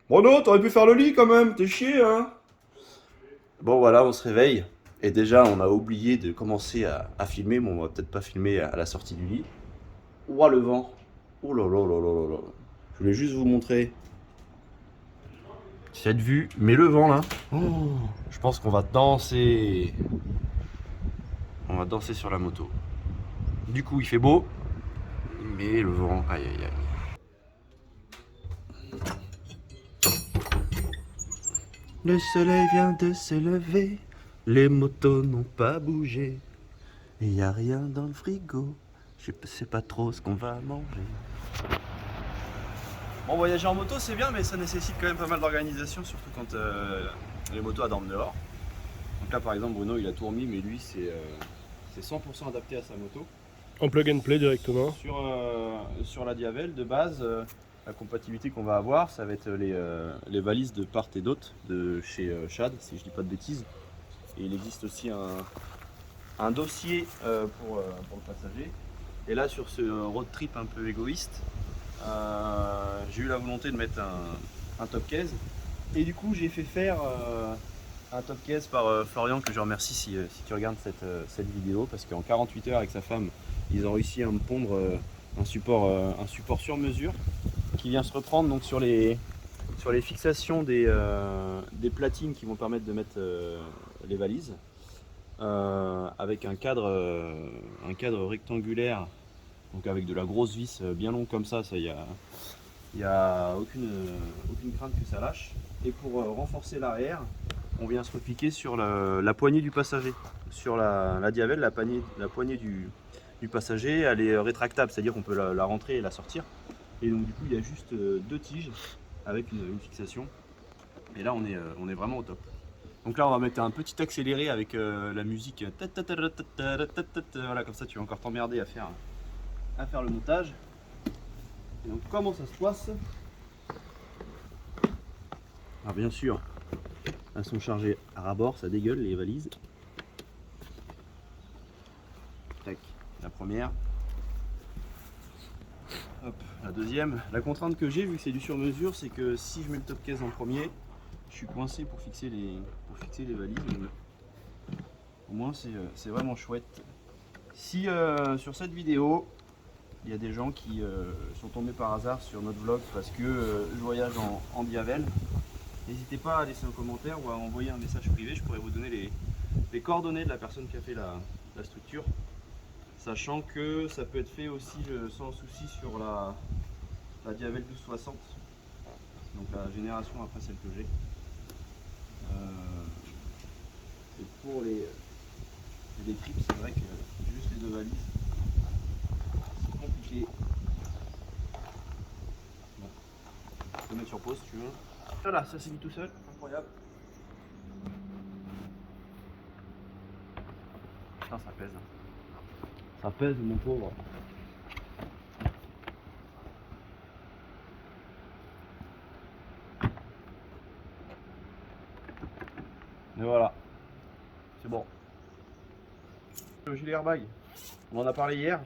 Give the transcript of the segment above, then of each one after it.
Bruno, t'aurais pu faire le lit quand même, t'es chier, hein? Bon, voilà, on se réveille. Et déjà, on a oublié de commencer à filmer. Bon, on va peut-être pas filmer à la sortie du lit. Ouah, le vent. Oh là là là là là là. Je voulais juste vous montrer cette vue. Mais le vent là. Oh, je pense qu'on va danser. On va danser sur la moto. Du coup, il fait beau. Mais le vent, aïe aïe aïe. Le soleil vient de se lever. Les motos n'ont pas bougé. Et y a rien dans le frigo. Je sais pas trop ce qu'on va manger. Bon, voyager en moto c'est bien, mais ça nécessite quand même pas mal d'organisation, surtout quand les motos dorment dehors. Donc là par exemple Bruno il a tout remis, mais lui c'est 100% adapté à sa moto. En plug and play directement. Sur la Diavel de base, la compatibilité qu'on va avoir, ça va être les valises de part et d'autre de chez Shad, si je dis pas de bêtises. Et il existe aussi un dossier pour le passager. Et là sur ce road trip un peu égoïste, j'ai eu la volonté de mettre un top case. Et du coup j'ai fait faire un top case par Florian, que je remercie si tu regardes cette vidéo, parce qu'en 48 heures avec sa femme ils ont réussi à me pondre un support sur mesure qui vient se reprendre donc sur les fixations des platines qui vont permettre de mettre les valises, avec un cadre rectangulaire, donc avec de la grosse vis bien longue comme ça, il y a aucune crainte que ça lâche. Et pour renforcer l'arrière, on vient se repiquer sur la poignée du passager. Sur la Diavel, la poignée du passager, elle est rétractable, c'est-à-dire qu'on peut la rentrer et la sortir. Et donc du coup il y a juste deux tiges avec une fixation. Et là on est vraiment au top. Donc là on va mettre un petit accéléré avec la musique. Voilà, comme ça tu vas encore t'emmerder à faire le montage. Et donc comment ça se passe? Alors bien sûr, elles sont chargées à ras-bord, ça dégueule les valises. Tac, la première. Hop, la deuxième. La contrainte que j'ai, vu que c'est du sur-mesure, c'est que si je mets le top case en premier, je suis coincé pour fixer les valises. Au moins c'est vraiment chouette. Si sur cette vidéo, il y a des gens qui sont tombés par hasard sur notre vlog parce que je voyage en Diavel, n'hésitez pas à laisser un commentaire ou à envoyer un message privé, je pourrais vous donner les coordonnées de la personne qui a fait la structure. Sachant que ça peut être fait aussi sans souci sur la Diavel 1260, donc la génération après celle que j'ai. Et pour les trips, c'est vrai que juste les deux valises, c'est compliqué. Bon, je peux mettre sur pause si tu veux. Voilà, ça s'est mis tout seul, incroyable. Putain, ça pèse. Ça pèse, mon pauvre. Et voilà, c'est bon. Le gilet airbag, on en a parlé hier.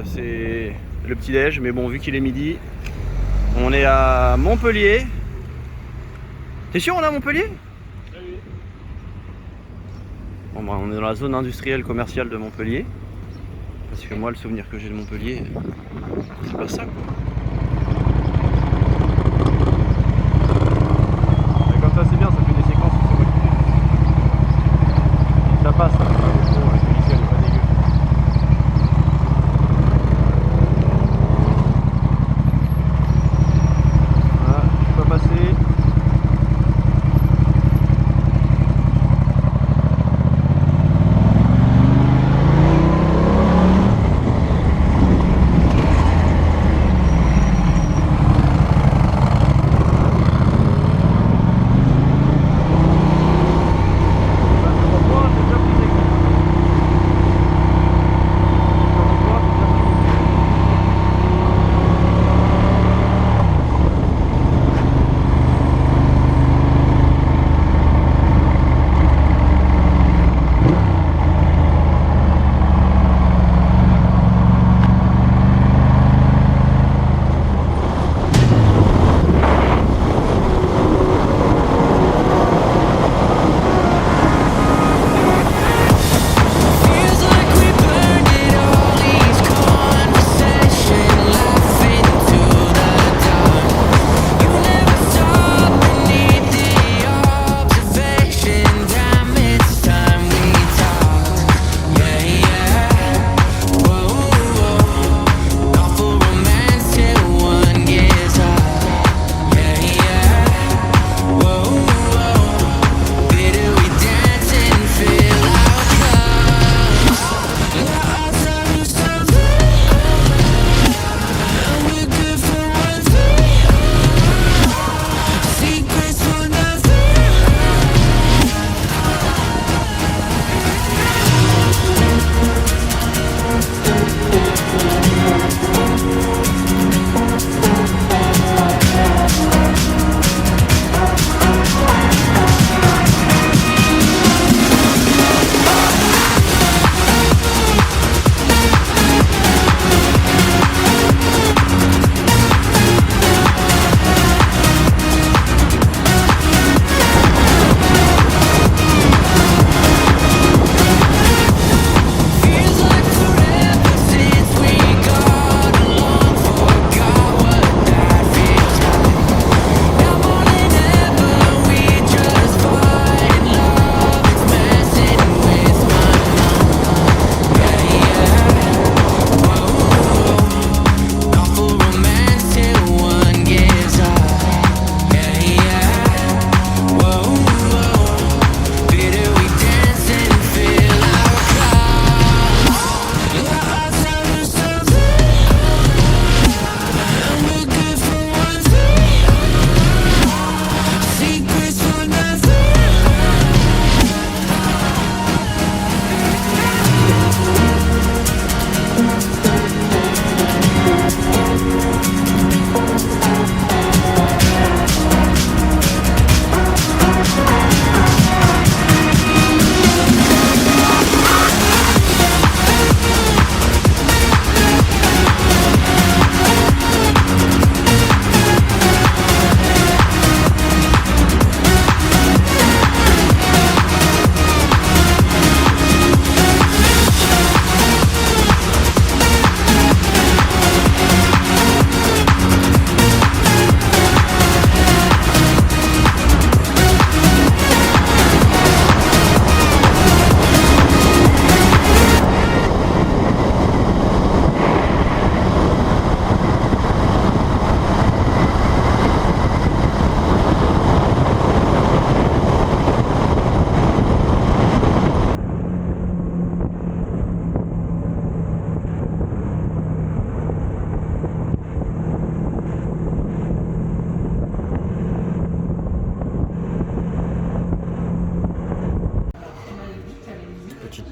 c'est le petit déj, mais bon, vu qu'il est midi, on est à Montpellier. T'es sûr on est à Montpellier? Oui. Bon, bah, on est dans la zone industrielle commerciale de Montpellier. Parce que moi, le souvenir que j'ai de Montpellier, c'est pas ça, quoi. Mais comme ça, c'est bien, ça fait des séquences où c'est motivé. Et ça passe, ça va pas beaucoup, la qualité elle est pas dégueu. Voilà, je suis pas passé.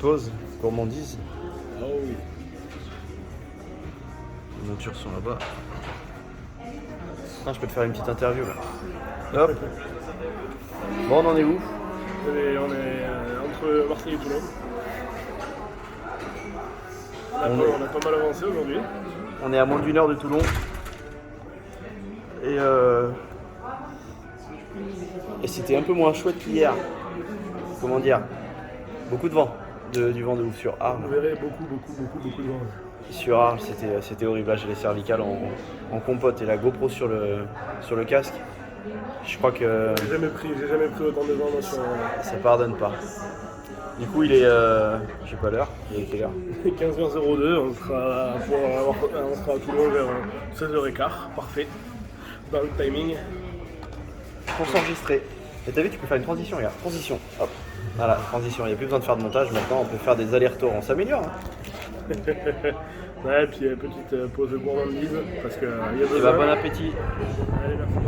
Pause, gourmandise. Oh oui. Les montures sont là-bas. Ah, je peux te faire une petite interview là. Hop. Bon, on en est où? On est entre Marseille et Toulon. On a pas mal avancé aujourd'hui. On est à moins d'une heure de Toulon. Et c'était un peu moins chouette qu'hier. Comment dire? Beaucoup de vent. Du vent de ouf sur Arles. Vous verrez beaucoup de vent. Sur Arles, c'était horrible. Là, j'ai les cervicales en compote et la GoPro sur le casque. Je crois que J'ai jamais pris autant de vent sur ça pardonne pas. Du coup, il est, j'ai pas l'heure. Il est quelle heure? 15h02. On sera à Toulon vers 16h15. Parfait. Dans le timing. Pour s'enregistrer. Et t'as vu, tu peux faire une transition, regarde. Transition. Hop. Voilà, transition. Il n'y a plus besoin de faire de montage. Maintenant, on peut faire des allers-retours. On s'améliore. Hein. Ouais, et puis petite pause de gourmandise parce qu'il y a Et bah, bon appétit. Allez, merci.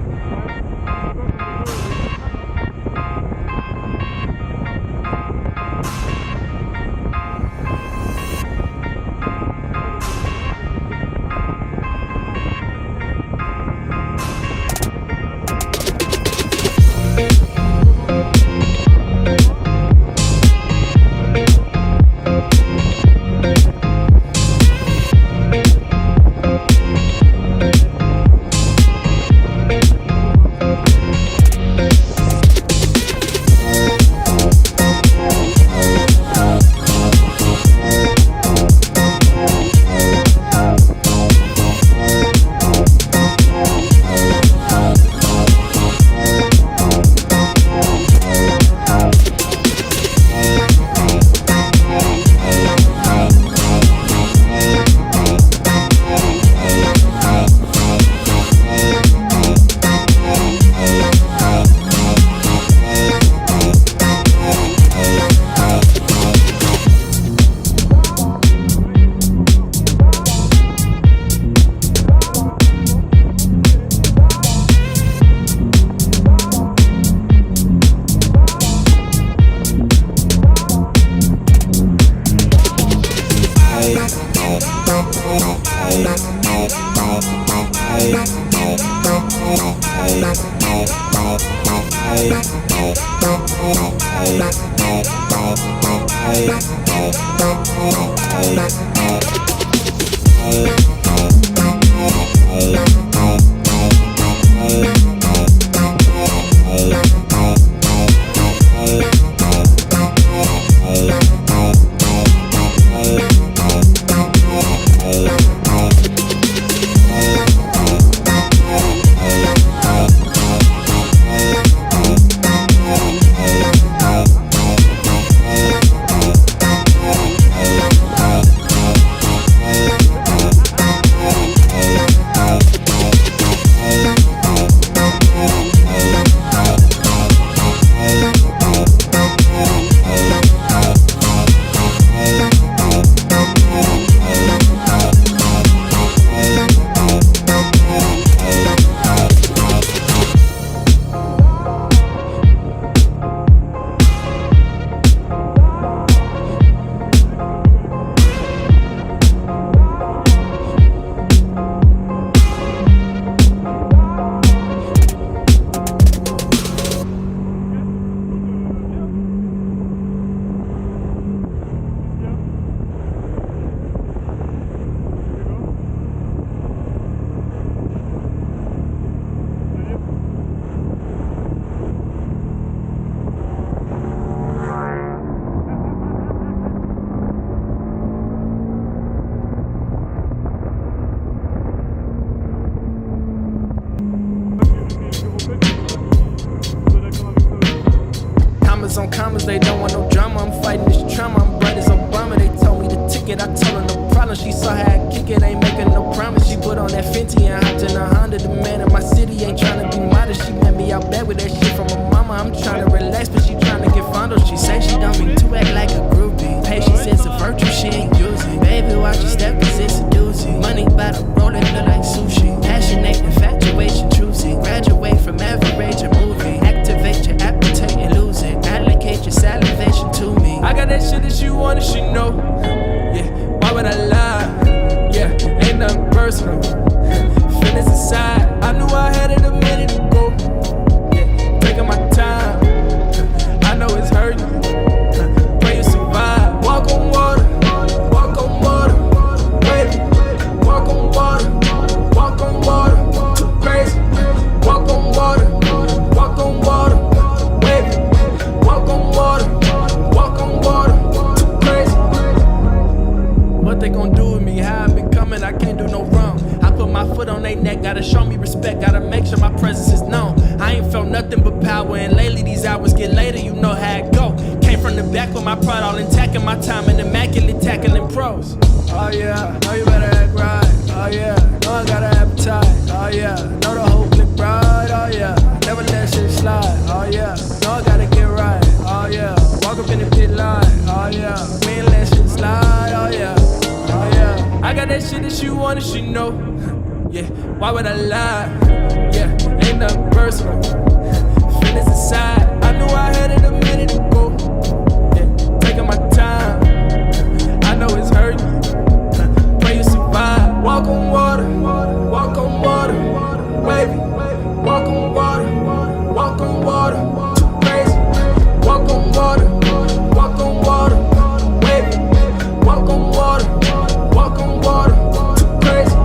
On commas, they don't want no drama. I'm fighting this trauma. I'm bright as Obama. They told me the ticket. I told her no problem. She saw how I kick it. Ain't making no promise. She put on that Fenty and hopped in a Honda. The man in my city ain't trying to be modest. She met me out back with that shit from her mama. I'm trying to relax, but she trying to get fondled. She say she don't mean to act like a groupie. Patience is a virtue she ain't using. Baby, watch your step, cause it's a doozy. Money by the roll and look like sushi. Passionate infatuation, choosy. Graduate from average a movie. Activate your appetite and lose it. Allocate your salivation to me. I got that shit that you want and she know. Yeah, why would I lie? Yeah, ain't nothing personal. Feelings aside, I knew I had it a minute ago. Yeah, taking my time. I know it's hurting. Pray you survive. Walk on water, walk on water. go wrong. I put my foot on their neck, gotta show me respect, gotta make sure my presence is known. I ain't felt nothing but power, and lately these hours get later, you know how it go. Came from the back with my pride all intact, and my time in immaculate tackling pros. Oh yeah, know you better act right. Oh yeah, know I got an appetite. Oh yeah, know the whole clique right. Oh yeah, never let shit slide. Oh yeah, know I gotta get right. Oh yeah, walk up in the pit line. Oh yeah, we ain't let shit slide. Oh yeah, oh yeah, I got that shit that you want and she know. Yeah, why would I lie? Yeah, ain't nothing personal. Feelings aside, I knew I had it a minute ago. Yeah, taking my time. I know it's hurting. Pray you survive. Walk on water, walk on water, wavy. Walk on water, walk on water, too crazy. Walk on water, walk on water, wavy. Walk on water, too crazy.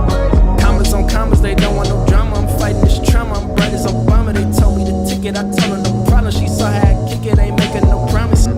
Commas on commas, they don't want no drama. I'm fighting this trauma. I'm bright as Obama. They told me the ticket, I told her no problem. She saw how I kick it, ain't making no promise.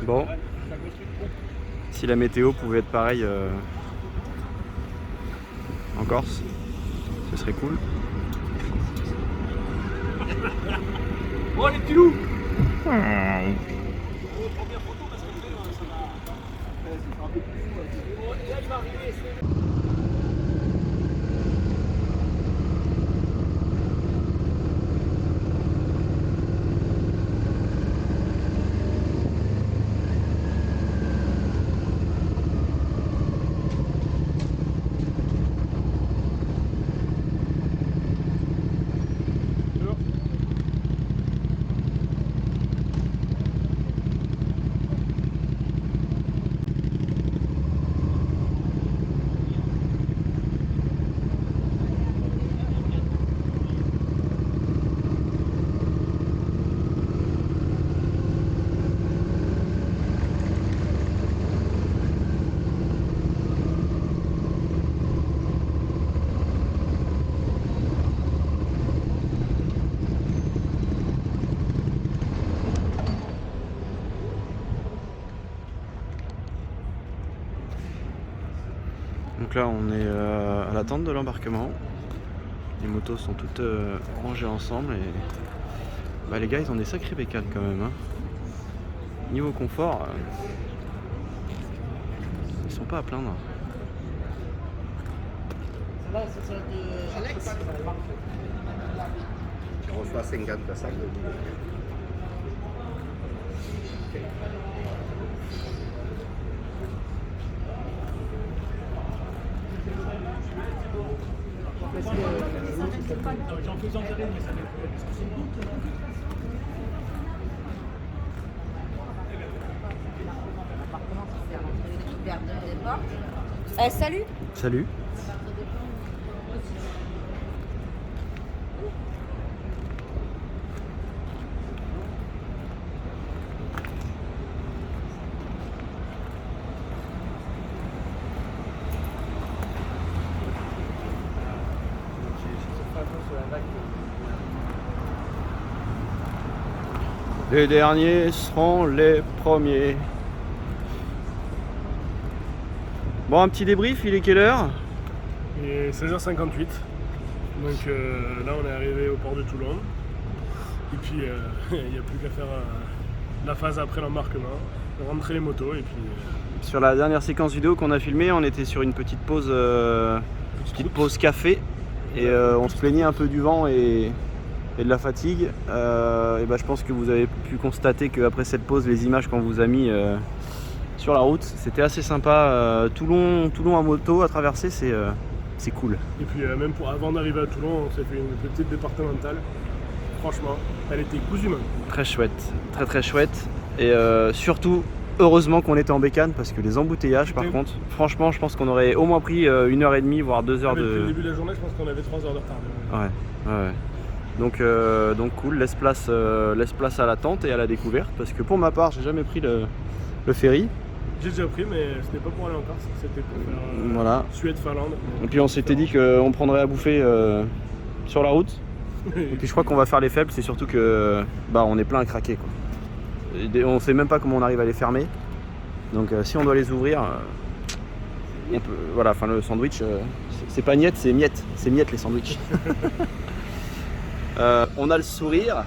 Bon, si la météo pouvait être pareille en Corse, ce serait cool. Oh les petits loups! Donc là on est à l'attente de l'embarquement. Les motos sont toutes rangées ensemble et bah, les gars ils ont des sacrés bécanes quand même. Hein. Niveau confort, ils sont pas à plaindre. On reçoit 50 sacs. Salut. Salut. Les derniers seront les premiers. Bon, un petit débrief, il est quelle heure? Il est 16h58. Donc là on est arrivé au port de Toulon. Et puis il n'y a plus qu'à faire la phase après l'embarquement, rentrer les motos et puis... Sur la dernière séquence vidéo qu'on a filmée, on était sur une petite pause café. Et on se plaignait un peu du vent et de la fatigue. Et bah, je pense que vous avez pu constater qu'après cette pause, les images qu'on vous a mis sur la route, c'était assez sympa. Toulon en moto à traverser, c'est cool. Et puis même avant d'arriver à Toulon, on s'est fait une petite départementale. Franchement, elle était cousue même. Très chouette, très chouette. Et surtout, heureusement qu'on était en bécane parce que les embouteillages, par contre, franchement, je pense qu'on aurait au moins pris 1h30, voire 2 heures Depuis de... le début de la journée, je pense qu'on avait 3 heures de retard. Ouais. Donc cool, laisse place à l'attente et à la découverte parce que pour ma part, j'ai jamais pris le ferry. J'ai déjà pris, mais ce n'était pas pour aller en Corse, c'était pour faire Voilà. Suède-Finlande. Et puis on s'était dit qu'on prendrait à bouffer sur la route. Et puis je crois qu'on va faire les faibles, c'est surtout que bah, on est plein à craquer, quoi. Et on sait même pas comment on arrive à les fermer. Donc si on doit les ouvrir, on peut, voilà, enfin le sandwich, c'est pas niette, c'est miette. C'est miette les sandwichs. On a le sourire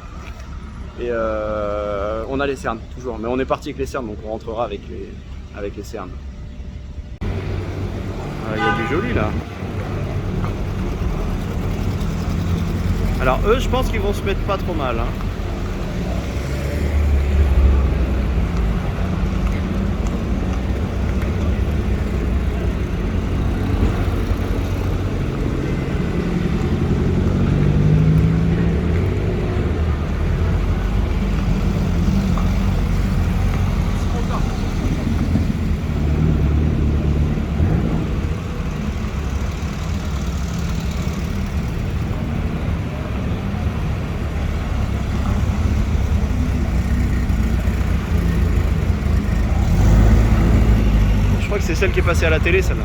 et on a les cernes toujours. Mais on est parti avec les cernes, donc on rentrera avec les cernes. Il y a du joli là. Alors eux, je pense qu'ils vont se mettre pas trop mal. Hein. Je crois que c'est celle qui est passée à la télé, celle-là.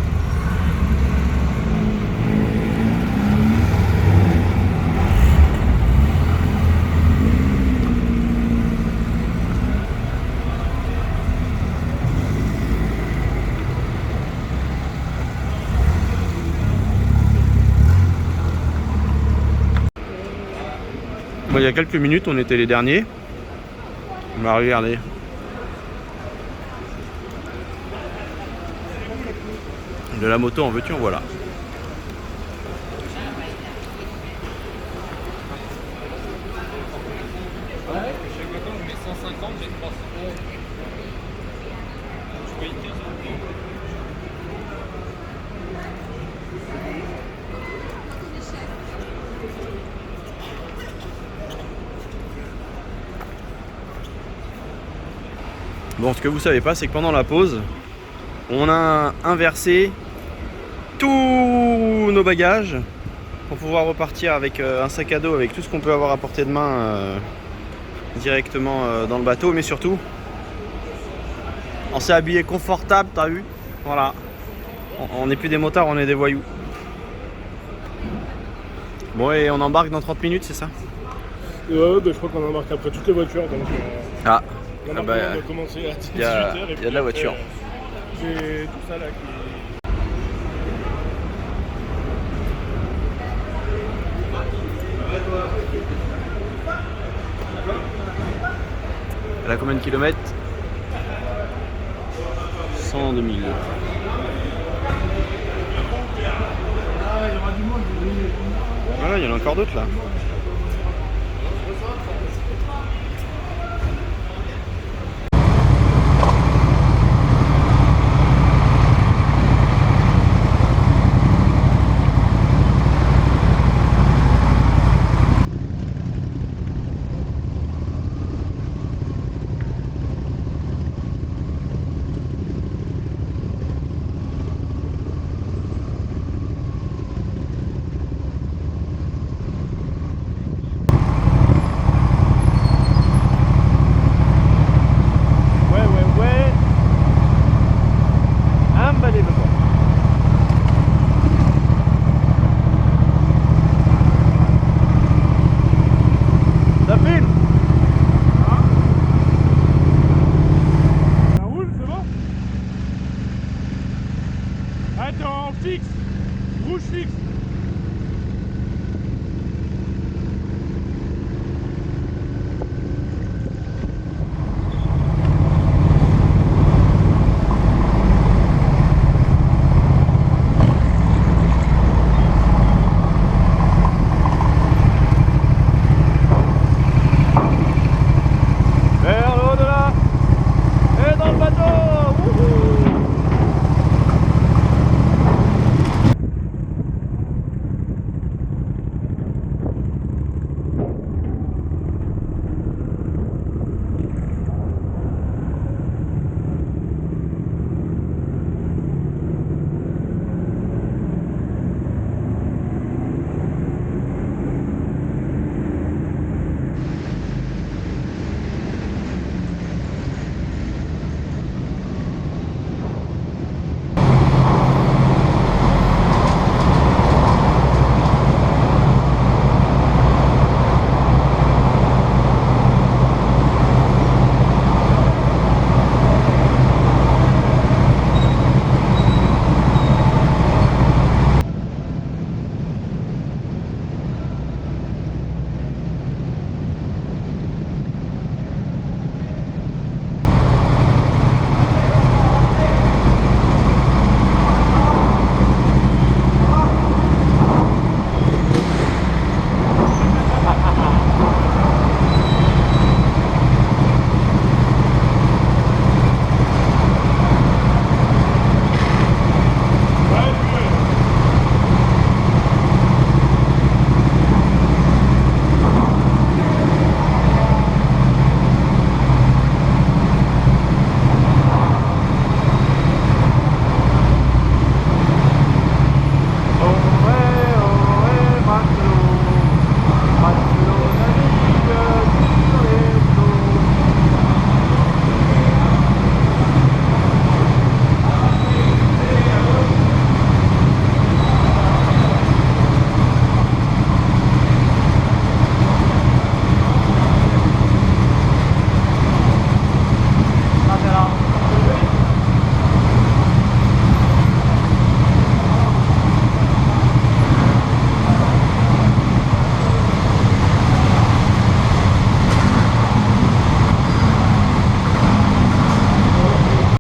Bon, il y a quelques minutes, on était les derniers. On va regarder. De la moto en veux-tu, en voilà. Chaque matin, je mets 150, j'ai 300 euros. Je paye 15 euros. Bon, ce que vous savez pas, c'est que pendant la pause, on a inversé tous nos bagages pour pouvoir repartir avec un sac à dos avec tout ce qu'on peut avoir à portée de main directement dans le bateau, mais surtout on s'est habillé confortable, t'as vu? Voilà, on n'est plus des motards, on est des voyous. Bon, et on embarque dans 30 minutes, c'est ça? Ouais, bah, je crois qu'on embarque après toutes les voitures, donc Ah, l'embarquement doit commencer à 18h. il y a de la voiture. J'ai tout ça là qui... Elle a combien de kilomètres? 102 000. Voilà, il y en a encore d'autres là. Fixe, rouge fixe. Vers le au-delà et dans le bateau. Wouhou.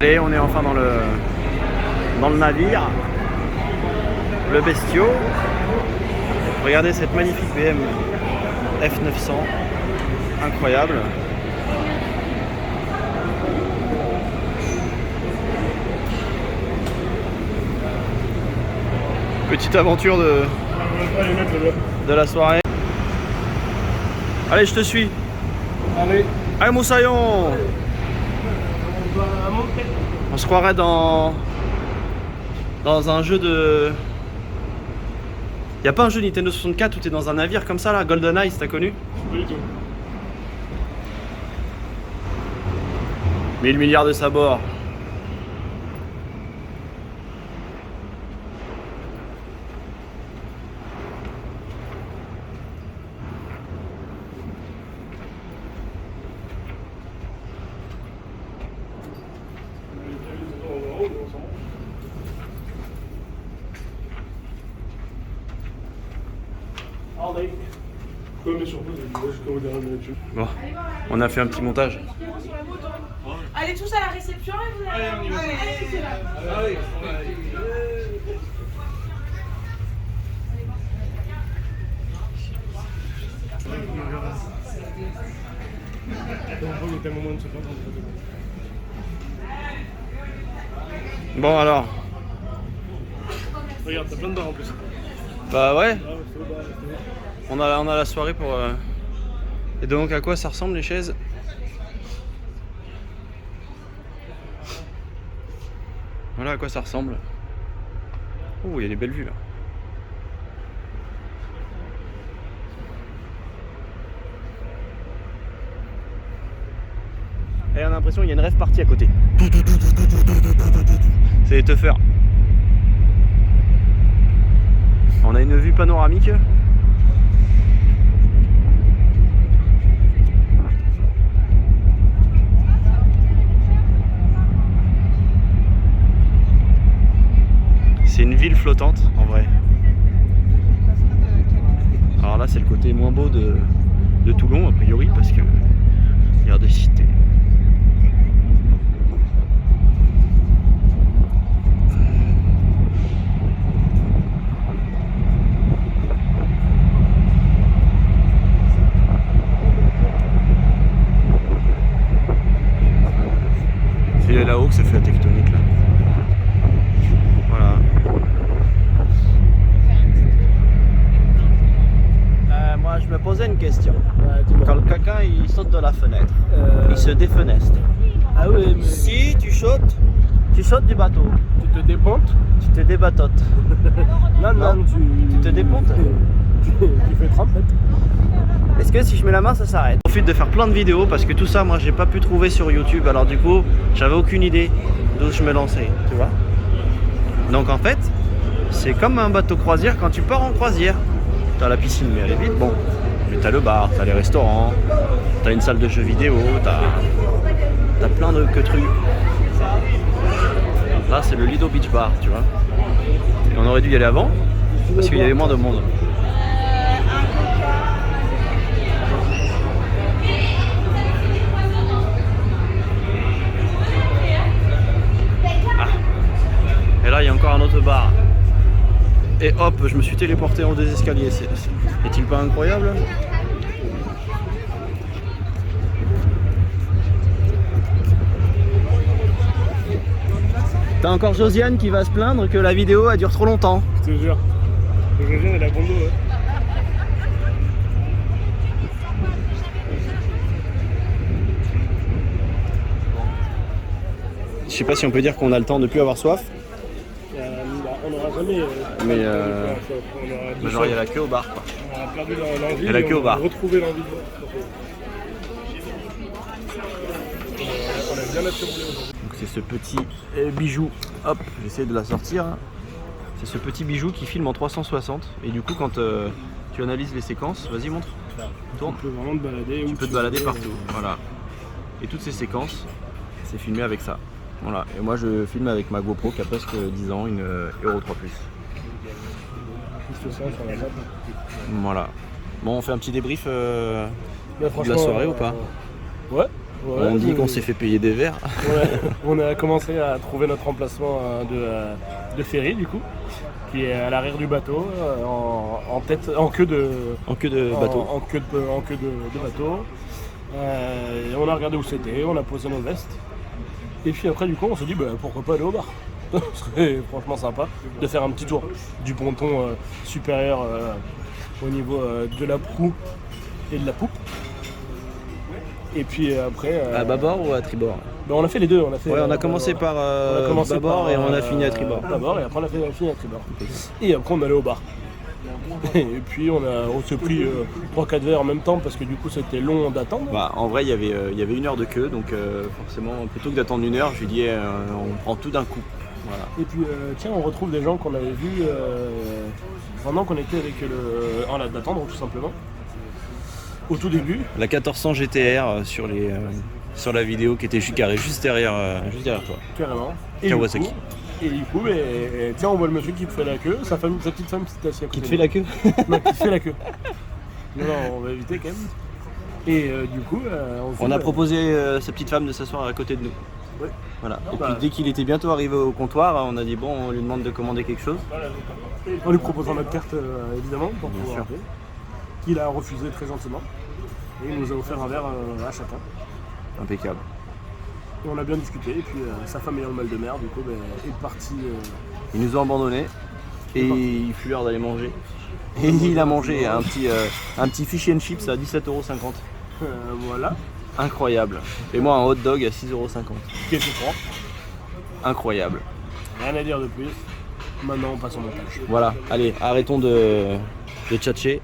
Et on est enfin dans le navire, le bestiau. Regardez cette magnifique BM F900, incroyable. Petite aventure de la soirée. Allez, je te suis. Allez, Allez, Moussaillon. on va monter. On se croirait dans un jeu de... Y'a pas un jeu Nintendo 64 où t'es dans un navire comme ça là, GoldenEye, t'as connu? Pas du tout. 1000 milliards de sabords. Ouais, mais sur pause, jusqu'au dernier minute. Bon, on a fait un petit montage. Allez tous à la réception et vous allez... Allez, c'est là. Il était un moment de se faire dans le photo. Bon alors. Regarde, t'as plein de bars en plus. Bah ouais, Ah, c'est au bar, c'est au bar. on a la soirée pour... Et donc à quoi ça ressemble les chaises? Voilà à quoi ça ressemble. Oh, il y a des belles vues là. Et on a l'impression qu'il y a une rêve partie à côté. C'est les teufeurs. On a une vue panoramique. C'est une ville flottante en vrai. Alors là c'est le côté moins beau de Toulon a priori parce que il y a des cités. C'est là-haut que se fait la tectonique là. Voilà. Moi je me posais une question. Quand quelqu'un il saute de la fenêtre, il se défenestre. Ah oui, mais Si tu sautes du bateau, tu te dépontes. tu te débatotes. Non, Tu te dépontes. Tu fais trempette. Est-ce que si je mets la main ça s'arrête? Je profite de faire plein de vidéos parce que tout ça moi j'ai pas pu trouver sur YouTube, alors du coup j'avais aucune idée d'où je me lançais, tu vois. Donc en fait c'est comme un bateau croisière quand tu pars en croisière. T'as la piscine mais elle est vide, bon. Mais t'as le bar, t'as les restaurants, t'as une salle de jeux vidéo, t'as plein de trucs. Là c'est le Lido Beach Bar, tu vois. Et on aurait dû y aller avant parce qu'il y avait moins de monde. Et là il y a encore un autre bar. Et hop, je me suis téléporté en haut des escaliers. Est-il pas incroyable? T'as encore Josiane qui va se plaindre que la vidéo elle dure trop longtemps. Je te jure. Josiane elle a bon dos. Je sais pas si on peut dire qu'on a le temps de plus avoir soif. On n'aura jamais. Mais on aura genre il y a la queue au bar quoi. On a perdu l'envie. Et la queue au bar. On a retrouvé l'envie. On a bien attiré aujourd'hui. Donc c'est ce petit bijou, hop, j'essaie de la sortir. C'est ce petit bijou qui filme en 360 et du coup quand tu analyses les séquences, vas-y montre, tourne. Tu peux vraiment te balader. Tu peux te balader partout, voilà. Et toutes ces séquences, c'est filmé avec ça. Voilà, et moi je filme avec ma GoPro qui a presque 10 ans, une Euro 3+. Voilà. Bon, on fait un petit débrief de la soirée ou pas? Ouais. Ouais, on dit qu'on s'est fait payer des verres. Ouais, on a commencé à trouver notre emplacement de ferry du coup, qui est à l'arrière du bateau, en queue de bateau. En queue de bateau. Et on a regardé où c'était, on a posé nos vestes. Et puis après du coup on s'est dit pourquoi pas aller au bar. Ce serait franchement sympa de faire un petit tour du ponton supérieur au niveau de la proue et de la poupe. Et puis après. À bâbord ou à tribord? On a fait les deux. On a commencé par bâbord et on a fini à tribord. Bâbord et après on a fini à tribord. Et après on allait au bar. Et puis on s'est pris 3-4 verres en même temps parce que du coup c'était long d'attendre. En vrai il y avait 1 heure de queue, donc forcément plutôt que d'attendre 1 heure, je lui dis on prend tout d'un coup. Voilà. Et puis tiens, on retrouve des gens qu'on avait vus pendant qu'on était avec en la d'attendre tout simplement. Au tout début. La 1400 GTR sur la vidéo qui était juste derrière toi. Carrément. Kawasaki. Et du coup, tiens, on voit le monsieur qui te fait la queue, sa petite femme qui s'est assise à côté. Qui te fait la queue? Non, qui te fait la queue. Non, on va éviter quand même. Et du coup, on a proposé à sa petite femme de s'asseoir à côté de nous. Ouais. Voilà. Et puis dès qu'il était bientôt arrivé au comptoir, on a dit on lui demande de commander quelque chose. En lui proposant notre carte évidemment pour Bien pouvoir sûr. appeler. Qu'il a refusé très gentiment. Et il nous a offert un verre à chacun. Impeccable. Et on a bien discuté. Et puis sa femme ayant le mal de mer, du coup, est parti. Ils nous ont abandonnés et il fut l'heure d'aller manger. Et il a mangé un petit fish and chips à 17,50 €. Voilà. Incroyable. Et moi un hot dog à 6,50 €. Qui était froid. Incroyable. Rien à dire de plus. Maintenant on passe au montage. Voilà, allez, arrêtons de tchatcher